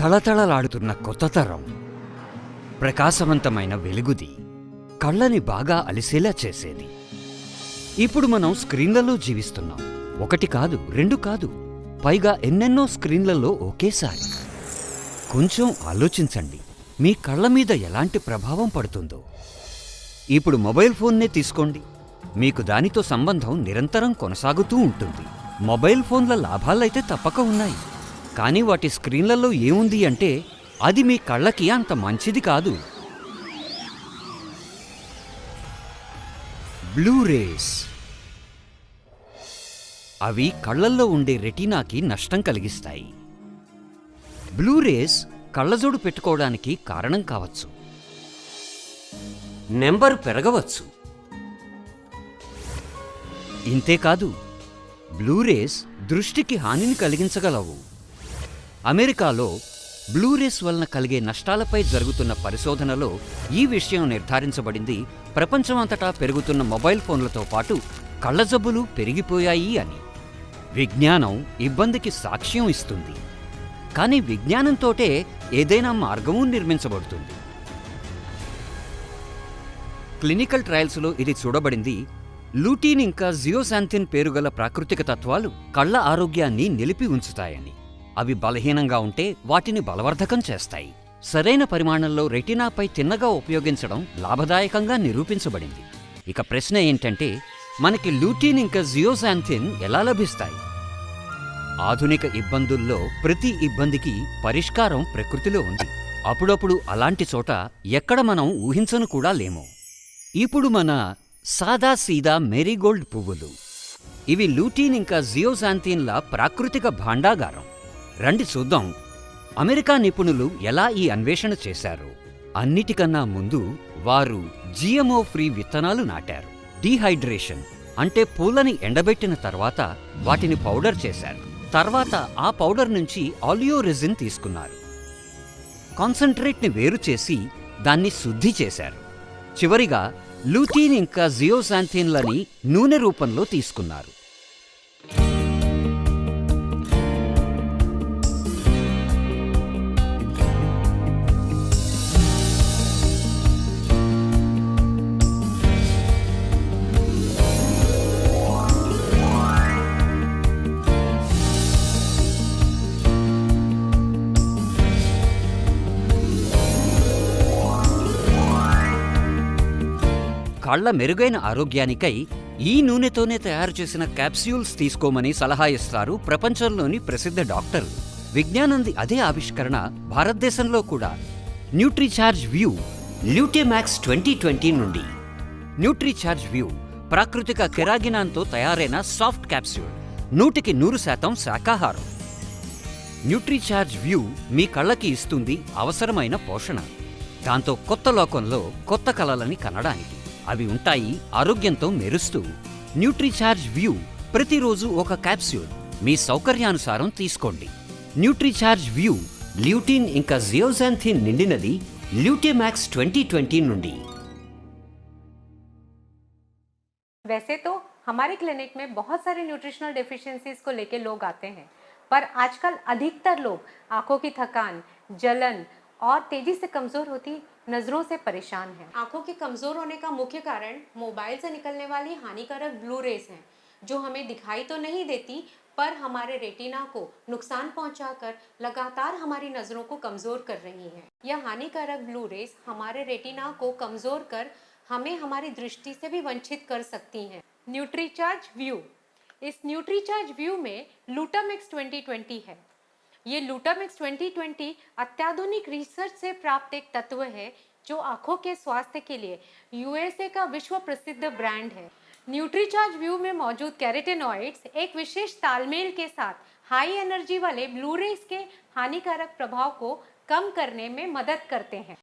తళతళలాడుతున్న కొత్త తరం ప్రకాశవంతమైన వెలుగుది, కళ్ళని బాగా అలిసేలా చేసేది. ఇప్పుడు మనం స్క్రీన్లలో జీవిస్తున్నాం. ఒకటి కాదు, రెండు కాదు, పైగా ఎన్నెన్నో స్క్రీన్లలో ఒకేసారి. కొంచెం ఆలోచించండి, మీ కళ్ళ మీద ఎలాంటి ప్రభావం పడుతుందో. ఇప్పుడు మొబైల్ ఫోన్నే తీసుకోండి. మీకు దానితో సంబంధం నిరంతరం కొనసాగుతూ ఉంటుంది. మొబైల్ ఫోన్ల లాభాలైతే తప్పక ఉన్నాయి, కానీ వాటి స్క్రీన్లలో ఏముంది అంటే అది మీ కళ్ళకి అంత మంచిది కాదు. Blue rays. అవి కళ్ళల్లో ఉండే రెటీనాకి నష్టం కలిగిస్తాయి. బ్లూ రేస్ కళ్ళజోడు పెట్టుకోవడానికి కారణం కావచ్చు, నెంబర్ పెరగవచ్చు. ఇంతేకాదు, బ్లూ రేస్ దృష్టికి హానిని కలిగించగలవు. అమెరికాలో బ్లూ రేస్ వలన కలిగే నష్టాలపై జరుగుతున్న పరిశోధనలో ఈ విషయం నిర్ధారించబడింది. ప్రపంచమంతటా పెరుగుతున్న మొబైల్ ఫోన్లతో పాటు కళ్ళజబ్బులు పెరిగిపోయాయి అని. విజ్ఞానం ఇబ్బందికి సాక్ష్యం ఇస్తుంది, కానీ విజ్ఞానంతోటే ఏదైనా మార్గమూ నిర్మించబడుతుంది. క్లినికల్ ట్రయల్స్లో ఇది చూడబడింది. లూటీన్ ఇంకా జియోసాంథిన్ పేరుగల ప్రాకృతిక తత్వాలు కళ్ళ ఆరోగ్యాన్ని నిలిపి ఉంచుతాయని. అవి బలహీనంగా ఉంటే వాటిని బలవర్ధకం చేస్తాయి. సరైన పరిమాణంలో రెటీనాపై తిన్నగా ఉపయోగించడం లాభదాయకంగా నిరూపించబడింది. ఇక ప్రశ్న ఏంటంటే, మనకి లూటీన్ ఇంకా జియోసాంథిన్ ఎలా లభిస్తాయి? ఆధునిక ఇబ్బందుల్లో ప్రతి ఇబ్బందికి పరిష్కారం ప్రకృతిలో ఉంది. అప్పుడప్పుడు అలాంటి చోట ఎక్కడ మనం ఊహించను కూడా లేము. ఇప్పుడు మన సాదా సీదా మేరీగోల్డ్ పువ్వులు. ఇవి లూటీన్ ఇంకా జియోసాంథిన్ల ప్రాకృతిక భాండాగారం. రండి చూద్దాం అమెరికా నిపుణులు ఎలా ఈ అన్వేషణ చేశారు. అన్నిటికన్నా ముందు వారు జిఎంఓ ఫ్రీ విత్తనాలు నాటారు. డీహైడ్రేషన్ అంటే పూలని ఎండబెట్టిన తర్వాత వాటిని పౌడర్ చేశారు. తర్వాత ఆ పౌడర్ నుంచి ఆలియో రెజిన్ తీసుకున్నారు. కాన్సంట్రేట్ని వేరు చేసి దాన్ని శుద్ధి చేశారు. చివరిగా లూటీన్ ఇంకా జియోసాంథిన్లని నూనె రూపంలో తీసుకున్నారు. కళ్ళ మెరుగైన ఆరోగ్యానికై ఈ నూనెతోనే తయారు చేసిన క్యాప్స్యూల్స్ తీసుకోమని సలహా ఇస్తారు ప్రపంచంలోని ప్రసిద్ధ డాక్టర్లు. విజ్ఞానంది అదే ఆవిష్కరణ భారతదేశంలో కూడా. న్యూట్రీచార్జ్ వ్యూ ల్యూటెమాక్స్ 2020 నుండి. న్యూట్రీచార్జ్ వ్యూ ప్రాకృతిక కెరాగినాన్తో తయారైన సాఫ్ట్ క్యాప్స్యూల్, 100% శాకాహారం. న్యూట్రీచార్జ్ వ్యూ మీ కళ్ళకి ఇస్తుంది అవసరమైన పోషణ. దాంతో కొత్త లోకంలో కొత్త కళలని కనడానికి అవి ఉంటాయి ఆరోగ్యంతో మెరుస్తూ. న్యూట్రీచార్జ్ వ్యూ ప్రతిరోజు ఒక క్యాప్స్యూల్ మీ సౌకర్యానుసారం తీసుకోండి. న్యూట్రీచార్జ్ వ్యూ ల్యూటీన్ ఇంకా జియోసాంథిన్ నిండినది ల్యూటెమాక్స్ 2020 నుండి. वैसे तो हमारे क्लिनिक में बहुत सारे न्यूट्रिशनल डेफिशिएंसीज को लेके लोग आते हैं, पर आजकल अधिकतर लोग आंखों की थकान, जलन और तेजी से कमजोर होती नजरों से परेशान हैं। आंखों के कमजोर होने का मुख्य कारण मोबाइल से निकलने वाली हानिकारक ब्लू रेस हैं, जो हमें दिखाई तो नहीं देती पर हमारे रेटिना को नुकसान पहुंचाकर लगातार हमारी नजरों को कमजोर कर रही हैं। यह हानिकारक ब्लू रेस हमारे रेटिना को कमजोर कर हमें हमारी दृष्टि से भी वंचित कर सकती हैं। न्यूट्रीचार्ज व्यू, इस न्यूट्रीचार्ज व्यू में लूटामिक्स 2020 है। ये लूटामिक्स 2020 अत्याधुनिक रिसर्च से प्राप्त एक तत्व है जो आंखों के स्वास्थ्य के लिए यूएसए का विश्व प्रसिद्ध ब्रांड है। न्यूट्रीचार्ज व्यू में मौजूद कैरोटेनॉइड्स एक विशेष तालमेल के साथ हाई एनर्जी वाले ब्लू रेस के हानिकारक प्रभाव को कम करने में मदद करते हैं।